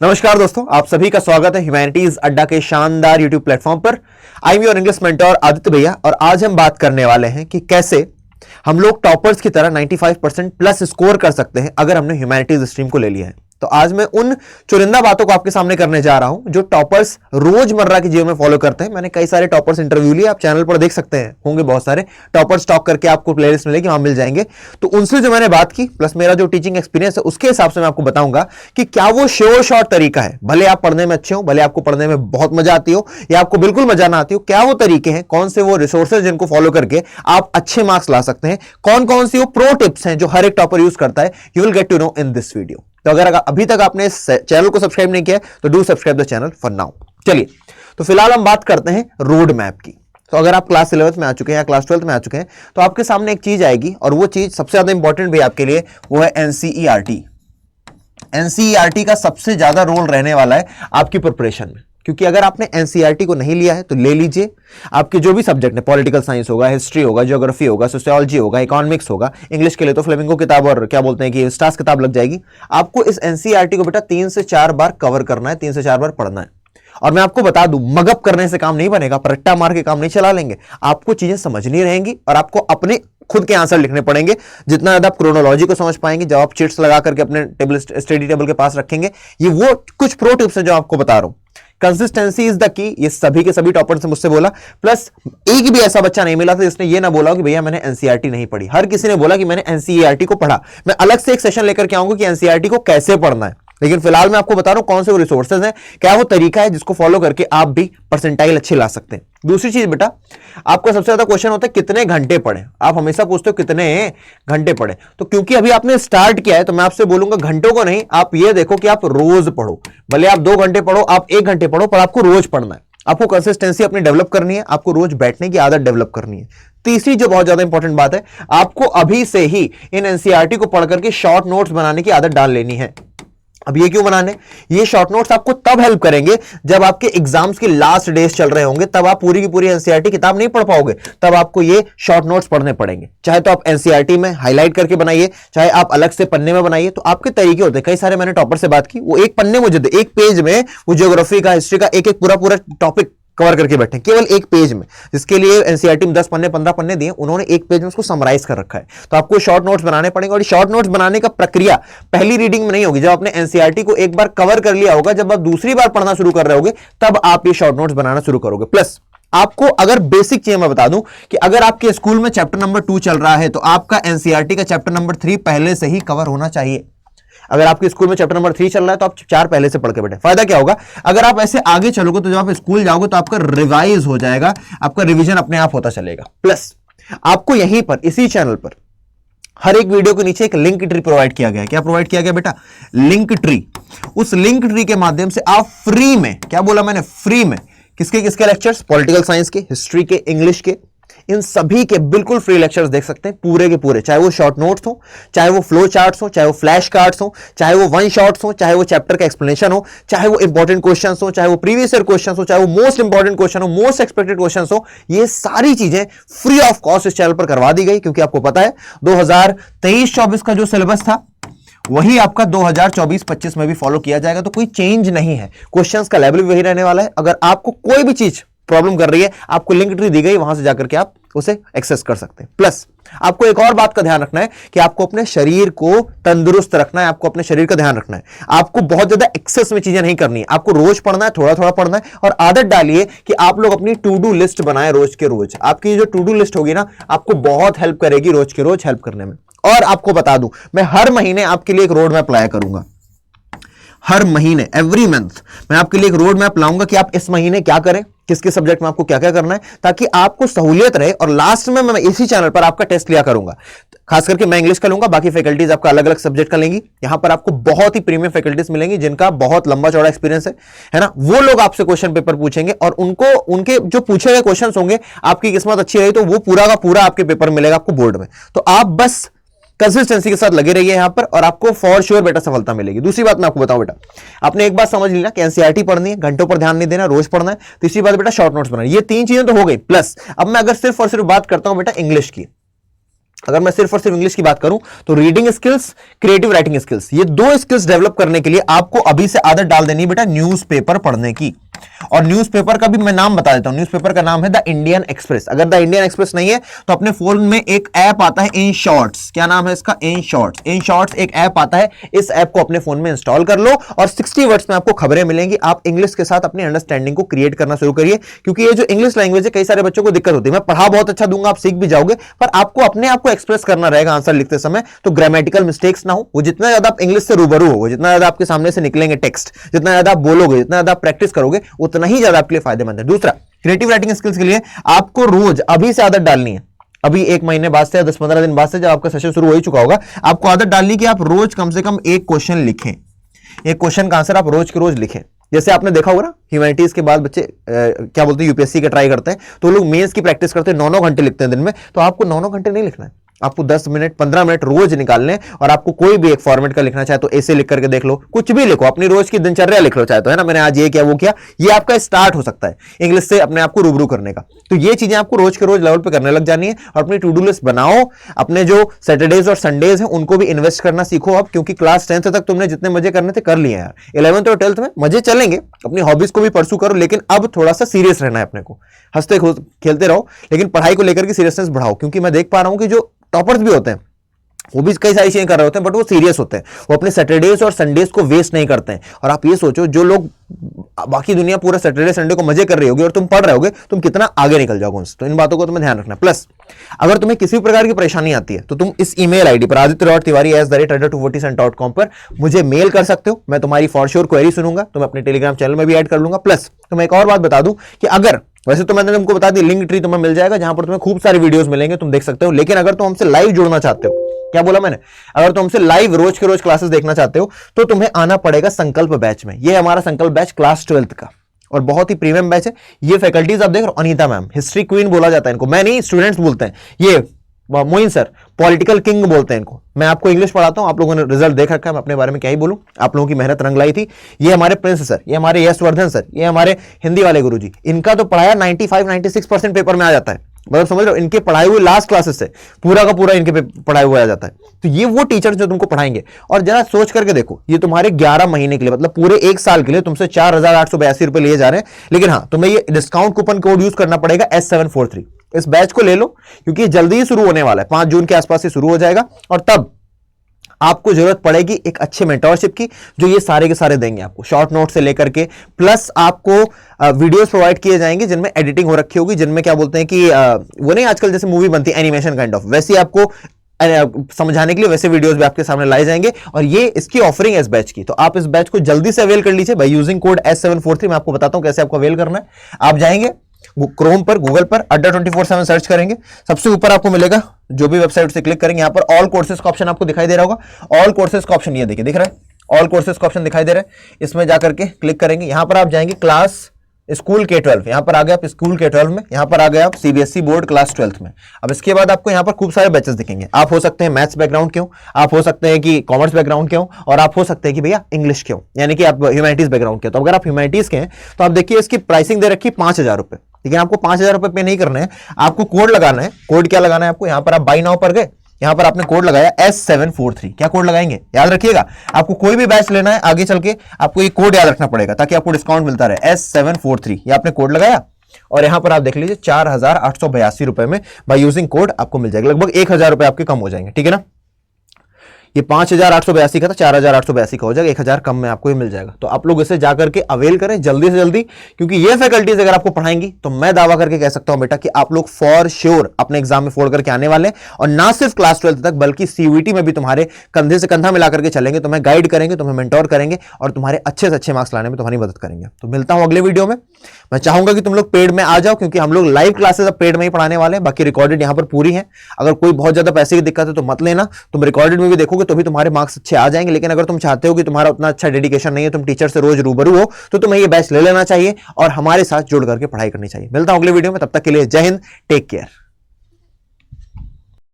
नमस्कार दोस्तों, आप सभी का स्वागत है ह्यूमैनिटीज अड्डा के शानदार यूट्यूब प्लेटफॉर्म पर। I am your English mentor Aditya भैया और आज हम बात करने वाले हैं कि कैसे हम लोग टॉपर्स की तरह 95% प्लस स्कोर कर सकते हैं अगर हमने ह्यूमैनिटीज स्ट्रीम को ले लिया है। तो आज मैं उन चुनिंदा बातों को आपके सामने करने जा रहा हूं जो टॉपर्स रोजमर्रा के जीवन में फॉलो करते हैं। मैंने कई सारे टॉपर्स इंटरव्यू लिए, आप चैनल पर देख सकते हैं, होंगे बहुत सारे टॉपर्स टॉक करके आपको प्लेलिस्ट मिलेगी, वहां मिल जाएंगे। तो उनसे जो मैंने बात की प्लस मेरा जो टीचिंग एक्सपीरियंस है उसके हिसाब से मैं आपको बताऊंगा कि क्या वो श्योर शॉर्ट तरीका है, भले आप पढ़ने में अच्छे हो, भले आपको पढ़ने में बहुत मजा आती हो या आपको बिल्कुल मजा ना आती हो, क्या वो तरीके हैं, कौन से वो रिसोर्सेज जिनको फॉलो करके आप अच्छे मार्क्स ला सकते हैं, कौन कौन सी वो प्रो टिप्स हैं जो हर एक टॉपर यूज करता है। You will get to know in this video. तो अगर अभी तक आपने इस चैनल को सब्सक्राइब नहीं किया तो do subscribe the channel for now. चलिए, तो फिलहाल हम बात करते हैं रोड मैप की। तो अगर आप क्लास 11th में आ चुके हैं या क्लास 12th में आ चुके हैं तो आपके सामने एक चीज आएगी और वो चीज सबसे ज्यादा इंपॉर्टेंट भी आपके लिए वो है एनसीईआरटी। एनसीईआरटी का सबसे ज्यादा रोल रहने वाला है आपकी प्रिपरेशन में, क्योंकि अगर आपने एनसीईआरटी को नहीं लिया है तो ले लीजिए। आपके जो भी सब्जेक्ट है, पॉलिटिकल साइंस होगा, हिस्ट्री होगा, ज्योग्राफी होगा, सोशियोलॉजी होगा, इकोनॉमिक्स होगा, इंग्लिश के लिए तो फ्लेमिंगो किताब और क्या बोलते हैं कि स्टार्स किताब लग जाएगी। आपको इस एनसीईआरटी को बेटा 3 से 4 बार कवर करना है, 3 से 4 बार पढ़ना है। और मैं आपको बता दूं, मगअप करने से काम नहीं बनेगा, रट्टा मार के काम नहीं चला लेंगे। आपको चीजें समझनी रहेंगी और आपको अपने खुद के आंसर लिखने पड़ेंगे। जितना ज्यादा आप क्रोनोलॉजी को समझ पाएंगे, जब आप चिट्स लगा करके अपने टेबल स्टडी टेबल के पास रखेंगे, ये वो कुछ प्रो टिप्स है जो आपको बता रहा हूं। कंसिस्टेंसी इज द की, ये सभी के सभी टॉपर्स ने मुझसे बोला। प्लस एक भी ऐसा बच्चा नहीं मिला था जिसने ये ना बोला कि भैया मैंने एनसीईआरटी नहीं पढ़ी। हर किसी ने बोला कि मैंने एनसीईआरटी को पढ़ा। मैं अलग से एक सेशन लेकर के आऊंगा कि एनसीईआरटी को कैसे पढ़ना है, लेकिन फिलहाल मैं आपको बता रहा हूं कौन से वो रिसोर्सेज हैं, क्या वो तरीका है जिसको फॉलो करके आप भी परसेंटाइल अच्छे ला सकते हैं। दूसरी चीज बेटा, आपको सबसे ज्यादा क्वेश्चन होता है कितने घंटे पढ़े। आप हमेशा पूछते हो कितने घंटे पढ़े, तो क्योंकि अभी आपने स्टार्ट किया है तो मैं आपसे बोलूंगा घंटों को नहीं, आप ये देखो कि आप रोज पढ़ो। भले आप 2 घंटे पढ़ो, आप 1 घंटे पढ़ो, पर आपको रोज पढ़ना है। आपको कंसिस्टेंसी अपनी डेवलप करनी है, आपको रोज बैठने की आदत डेवलप करनी है। तीसरी जो बहुत ज्यादा इंपॉर्टेंट बात है, आपको अभी से ही इन एनसीईआरटी को पढ़ करके शॉर्ट नोट्स बनाने की आदत डाल लेनी है। अब ये क्यों बनाने? ये शॉर्ट नोट्स आपको तब हेल्प करेंगे जब आपके एग्जाम्स के लास्ट डेज चल रहे होंगे, तब आप पूरी की पूरी एनसीईआरटी किताब नहीं पढ़ पाओगे, तब आपको ये शॉर्ट नोट्स पढ़ने पड़ेंगे। चाहे तो आप एनसीईआरटी में हाईलाइट करके बनाइए, चाहे आप अलग से पन्ने में बनाइए, तो आपके तरीके होते हैं। कई सारे मैंने टॉपर से बात की, वो एक पन्ने मुझे दे, एक पेज में वो ज्योग्राफी का, हिस्ट्री का एक पूरा टॉपिक कवर करके बैठे केवल एक पेज में, जिसके लिए एनसीईआरटी में 10 पन्ने 15 पन्ने दिए, उन्होंने एक पेज में उसको समराइज कर रखा है। तो आपको शॉर्ट नोट्स बनाने पड़ेंगे और शॉर्ट नोट्स बनाने का प्रक्रिया पहली रीडिंग में नहीं होगी। जब आपने एनसीईआरटी को एक बार कवर कर लिया होगा, जब आप दूसरी बार पढ़ना शुरू कर रहे होगे, तब आप ये शॉर्ट नोट्स बनाना शुरू करोगे। प्लस आपको अगर बेसिक चीज मैं बता दूं कि अगर आपके स्कूल में चैप्टर नंबर 2 चल रहा है तो आपका एनसीईआरटी का चैप्टर नंबर 3 पहले से ही कवर होना चाहिए। अगर आपके स्कूल में चैप्टर नंबर 3 चल रहा है तो आप 4 पहले से पढ़ के बैठे। फायदा क्या होगा, अगर आप ऐसे आगे चलोगे तो जब आप स्कूल जाओगे तो आपका रिवाइज हो जाएगा, आपका रिवीजन अपने आप होता चलेगा। प्लस आपको यहीं पर इसी चैनल पर हर एक वीडियो के नीचे एक लिंक ट्री प्रोवाइड किया गया है। क्या प्रोवाइड किया गया बेटा? Link tree. उस लिंक ट्री के माध्यम से आप फ्री में, क्या बोला मैंने, फ्री में किसके किसके लेक्चर्स, पॉलिटिकल साइंस के, हिस्ट्री के, इंग्लिश के, इन सभी के बिल्कुल फ्री लेक्चर्स देख सकते हैं पूरे के पूरे। चाहे वो शॉर्ट नोट्स हो, चाहे वो फ्लो चार्ट्स हो, चाहे वो फ्लैश कार्ड्स हो, चाहे वो वन शॉट्स हो, चाहे वो चैप्टर का एक्सप्लेनेशन हो, चाहे वो इंपॉर्टेंट क्वेश्चंस हो, चाहे वो प्रीवियस ईयर क्वेश्चंस हो, चाहे वो मोस्ट इंपॉर्टेंट क्वेश्चन हो, मोस्ट एक्सपेक्टेड क्वेश्चंस हो, ये सारी चीजें फ्री ऑफ कॉस्ट इस चैनल पर करवा दी गई। क्योंकि आपको पता है 2023-24 का जो सिलेबस था वही आपका 2024-25 में भी फॉलो किया जाएगा, तो कोई चेंज नहीं है। क्वेश्चंस का लेवल भी वही रहने वाला है। अगर आपको कोई भी चीज प्रॉब्लम कर रही है, आपको लिंक ट्री दी गई, वहां से जाकर के आप उसे एक्सेस कर सकते हैं। प्लस आपको एक और बात का ध्यान रखना है कि आपको अपने शरीर को तंदुरुस्त रखना है, आपको अपने शरीर का ध्यान रखना है। आपको बहुत ज्यादा एक्सेस में चीजें नहीं करनी है, आपको रोज पढ़ना है, थोड़ा थोड़ा पढ़ना है। और आदत डालिए कि आप लोग अपनी टू डू लिस्ट बनाएं रोज के रोज। आपकी जो टू डू लिस्ट होगी ना, आपको बहुत हेल्प करेगी रोज के रोज हेल्प करने में। और आपको बता दूं, मैं हर महीने आपके लिए एक रोड मैप लाया करूंगा। हर महीने, एवरी मंथ मैं आपके लिए एक रोड मैप लाऊंगा कि आप इस महीने क्या करें, किसके सब्जेक्ट में आपको क्या क्या करना है, ताकि आपको सहूलियत रहे। और लास्ट में मैं इसी चैनल पर आपका टेस्ट लिया करूंगा। खास करके मैं इंग्लिश का लूंगा, बाकी फैकल्टीज आपका अलग अलग सब्जेक्ट का लेंगी। यहां पर आपको बहुत ही प्रीमियम फैकल्टीज मिलेंगी जिनका बहुत लंबा चौड़ा एक्सपीरियंस है ना। वो लोग आपसे क्वेश्चन पेपर पूछेंगे और उनको उनके जो पूछे गए क्वेश्चन होंगे, आपकी किस्मत अच्छी रही तो वो पूरा का पूरा आपके पेपर मिलेगा आपको बोर्ड में। तो आप बस कंसिस्टेंसी के साथ लगे रहिए यहां पर और आपको फॉर श्योर बेटा सफलता मिलेगी। दूसरी बात मैं आपको बताऊं बेटा, आपने एक बात समझ ली ना कि एनसीईआरटी पढ़नी है, घंटों पर ध्यान नहीं देना, रोज पढ़ना है। तीसरी बात बेटा शॉर्ट नोट्स बनाना। ये 3 चीजें तो हो गई। प्लस अब मैं अगर सिर्फ और सिर्फ बात करता हूं बेटा इंग्लिश की, अगर मैं सिर्फ और सिर्फ इंग्लिश की बात करूं तो reading skills, creative writing skills, ये 2 स्किल्स डेवलप करने के लिए आपको अभी से आदत डाल देनी है बेटा न्यूज़पेपर पढ़ने की। और न्यूज़पेपर का भी मैं नाम बता देता हूं, न्यूज़पेपर का नाम है द इंडियन एक्सप्रेस। अगर द इंडियन एक्सप्रेस नहीं है तो अपने फोन में एक ऐप आता है इन शॉर्ट्स, क्या नाम है इसका, इन शॉर्ट्स। इन शॉर्ट्स एक ऐप आता है, इस ऐप को अपने फोन में इंस्टॉल कर लो और 60 वर्ड्स में आपको खबरें मिलेंगी। आप इंग्लिश के साथ अपनी अंडरस्टैंडिंग को क्रिएट करना शुरू करिए, क्योंकि ये जो इंग्लिश लैंग्वेज है कई सारे बच्चों को दिक्कत होती है। मैं पढ़ा बहुत अच्छा दूंगा, आप सीख भी जाओगे, पर आपको अपने आप को एक्सप्रेस करना रहेगा आंसर लिखते समय, तो ग्रामेटिकल मिस्टेक्स ना हो। वो जितना ज्यादा आप इंग्लिश से रूबरू हो, जितना ज्यादा आपके सामने से निकलेंगे टेक्स्ट, जितना ज्यादा आप बोलोगे, जितना ज्यादा आप प्रैक्टिस करोगे, उतना ही ज्यादा आपके लिए फायदेमंद है। दूसरा, क्रिएटिव राइटिंग स्किल्स के लिए आपको रोज अभी से आदत डालनी है, अभी 1 महीने बाद से, 10-15 दिन बाद से, जब आपका सेशन शुरू हो ही चुका होगा, आपको आदत डालनी कि आप रोज कम से कम एक क्वेश्चन लिखें। एक क्वेश्चन का आंसर आप रोज के रोज लिखें। जैसे आपने देखा होगा ना, ह्यूमैनिटीज के बाद बच्चे क्या बोलते हैं, यूपीएससी का ट्राई करते हैं, तो लोग मेंस की प्रैक्टिस करते हैं, 9-9 घंटे लिखते हैं दिन में। तो आपको 9-9 घंटे नहीं लिखना है, आपको 10 मिनट 15 मिनट रोज निकालने, और आपको कोई भी एक फॉर्मेट का लिखना चाहे तो ऐसे लिख करके देख लो, कुछ भी लिखो, अपनी रोज की दिनचर्या लिख लो चाहे तो, है ना, मैंने आज ये किया वो किया। ये आपका स्टार्ट हो सकता है इंग्लिश से अपने आप को रूबरू करने का। तो ये चीजें आपको रोज के रोज लेवल पे करने लग जानी है। और अपनी टू डू लिस्ट बनाओ, अपने जो सैटरडेज और संडेज हैं उनको भी इन्वेस्ट करना सीखो अब, क्योंकि क्लास 10th तक तुमने जितने मजे करने थे कर लिए यार। 11th और 12th में मजे चलेंगे, अपनी हॉबीज को भी परसू करो, लेकिन अब थोड़ा सा सीरियस रहना है अपने को। हंसते खेलते रहो, लेकिन पढ़ाई को लेकर के सीरियसनेस बढ़ाओ, क्योंकि मैं देख पा रहा हूं कि जो टॉपर्स भी होते हैं वो भी कई सारी चीजें कर रहे होते हैं, बट वो सीरियस होते हैं, वो अपने सैटरडेज और संडेज को वेस्ट नहीं करते हैं। और आप ये सोचो, जो लोग बाकी दुनिया पूरा सैटरडे संडे को मजे कर रही होगी और तुम पढ़ रहे होगे, तुम कितना आगे निकल जाओगे उनसे। तो इन बातों को तुम्हें ध्यान रखना। प्लस अगर तुम्हें किसी भी प्रकार की परेशानी आती है तो तुम इस ईमेल आईडी पर aditya.tiwari@240cent.com पर मुझे मेल कर सकते हो। मैं तुम्हारी फॉर श्योर क्वेरी सुनूंगा, तुम्हें अपने टेलीग्राम चैनल में भी ऐड कर लूंगा। प्लस तुम्हें एक और बात बता दूं कि अगर, वैसे तो मैंने तुमको बता दी, लिंक ट्री तुम्हें मिल जाएगा जहां पर तुम्हें खूब सारे वीडियोस मिलेंगे, तुम देख सकते हो। लेकिन अगर तुम हमसे लाइव जुड़ना चाहते हो, क्या बोला मैंने, अगर तुम हमसे लाइव रोज के रोज क्लासेस देखना चाहते हो तो तुम्हें आना पड़ेगा संकल्प बैच में। ये हमारा संकल्प बैच क्लास 12th का, और बहुत ही प्रीमियम बैच है। ये फैकल्टीज आप देख रहे हो, अनीता मैम, हिस्ट्री क्वीन बोला जाता है इनको, मैं नहीं, स्टूडेंट्स बोलते हैं। ये मोइन सर, पॉलिटिकल किंग बोलते हैं इनको। मैं आपको इंग्लिश पढ़ाता हूं, आप लोगों ने रिजल्ट देख रखा है, मैं अपने बारे में क्या ही बोलूं, आप लोगों की मेहनत रंग लाई थी। ये हमारे प्रिंस सर, ये हमारे यशवर्धन सर, ये हमारे हिंदी वाले गुरुजी, इनका तो पढ़ाया 95-96% पेपर में आ जाता है। मतलब समझ रहे हो, इनके पढ़ाए हुए लास्ट क्लासेस से पूरा का पूरा इनके पढ़ाए हुआ आ जाता है। तो ये वो टीचर जो तुमको पढ़ाएंगे। और जरा सोच करके देखो, ये तुम्हारे 11 महीने के लिए, मतलब पूरे 1 साल के लिए तुमसे 4,882 रुपए लिए जा रहे हैं। लेकिन हाँ, तुम्हें ये डिस्काउंट कूपन कोड यूज करना पड़ेगा S743। इस बैच को ले लो, क्योंकि जल्दी ही शुरू होने वाला है, 5 जून के आसपास से शुरू हो जाएगा। और तब आपको जरूरत पड़ेगी एक अच्छे मेंटरशिप की, जो ये सारे के सारे देंगे आपको, शॉर्ट नोट से लेकर के, प्लस आपको वीडियोस प्रोवाइड किए जाएंगे जिनमें एडिटिंग हो रखी होगी, जिनमें क्या बोलते हैं कि वो नहीं आजकल जैसे मूवी बनती है एनिमेशन काइंड ऑफ, वैसे आपको समझाने के लिए वैसे वीडियोस भी आपके सामने लाए जाएंगे। और ये इसकी ऑफरिंग है इस बैच की, तो आप इस बैच को जल्दी से अवेल कर लीजिए बाय यूजिंग कोड S743। मैं आपको बताता हूं कैसे आपको अवेल करना है। आप जाएंगे क्रोम पर, गूगल पर अड्डा 24/7 सर्च करेंगे, सबसे ऊपर आपको मिलेगा, जो भी वेबसाइट से क्लिक करेंगे, यहां पर ऑल कोर्सेज का ऑप्शन आपको दिखाई दे रहा होगा। ऑल कोर्सेज का ऑप्शन ये देखिए, दिख रहा है, ऑल कोर्सेज का ऑप्शन दिखाई दे रहा है। इसमें जाकर के क्लिक करेंगे, यहां पर आप जाएंगे क्लास स्कूल K12, यहां पर आ गए आप स्कूल K12 में, यहां पर आ गए आप CBSE बोर्ड क्लास 12th में। अब इसके बाद आपको यहां पर खूब सारे बैचेस दिखेंगे। आप हो सकते हैं मैथ्स बैकग्राउंड के हो, आप हो सकते हैं कि कॉमर्स बैकग्राउंड के हो, और आप हो सकते हैं कि भैया इंग्लिश के हो, यानी कि आप ह्यूमैनिटीज बैकग्राउंड के। तो अगर आप ह्यूमैनिटीज के हैं तो आप देखिए इसकी प्राइसिंग दे रखी 5,000 रुपए, लेकिन आपको 5,000 रुपए पे नहीं करना है, आपको कोड लगाना है। कोड क्या लगाना है आपको, यहां पर आप बाय नाउ पर गए, यहां पर आपने कोड लगाया S743। क्या कोड लगाएंगे, याद रखिएगा, आपको कोई भी बैच लेना है आगे चल के आपको ये कोड याद रखना पड़ेगा ताकि आपको डिस्काउंट मिलता रहे। S743 ये आपने कोड लगाया, और यहां पर आप देख लीजिए 4,882 रुपए में बाय यूजिंग कोड आपको मिल जाएगा। लगभग 1,000 रुपए आपके कम हो जाएंगे, ठीक है ना। ये 5,882 का था, 4,882 का हो जाएगा, 1,000 कम में आपको ये मिल जाएगा। तो आप लोग इसे जाकर के अवेल करें जल्दी से जल्दी, क्योंकि ये फैकल्टीज अगर आपको पढ़ाएंगी तो मैं दावा करके कह सकता हूं बेटा कि आप लोग फॉर श्योर अपने एग्जाम में फोड़ करके आने वाले हैं। और ना सिर्फ क्लास 12th तक, बल्कि CUET में भी तुम्हारे कंधे से कंधा मिला करके चलेंगे, तुम्हें गाइड करेंगे, तुम्हें मेंटोर करेंगे, और तुम्हारे अच्छे से अच्छे मार्क्स लाने में तुम्हारी मदद करेंगे। तो मिलता हूं अगले वीडियो में। मैं चाहूंगा कि तुम लोग पेड में आ जाओ, क्योंकि हम लोग लाइव क्लासेस अब पेड में ही पढ़ाने वाले हैं, बाकी रिकॉर्डेड यहां पर पूरी है। अगर कोई बहुत ज्यादा पैसे की दिक्कत है तो मत लेना, तुम रिकॉर्डेड में भी देखोगे तो भी तुम्हारे मार्क्स अच्छे आ जाएंगे। लेकिन अगर तुम चाहते हो कि तुम्हारा उतना अच्छा डेडिकेशन नहीं है, तुम टीचर से रोज रूबरू हो, तो तुम्हें ये बैच ले लेना चाहिए और हमारे साथ जुड़ करके पढ़ाई करनी चाहिए। मिलता हूं अगले वीडियो में, तब तक के लिए जय हिंद, टेक केयर।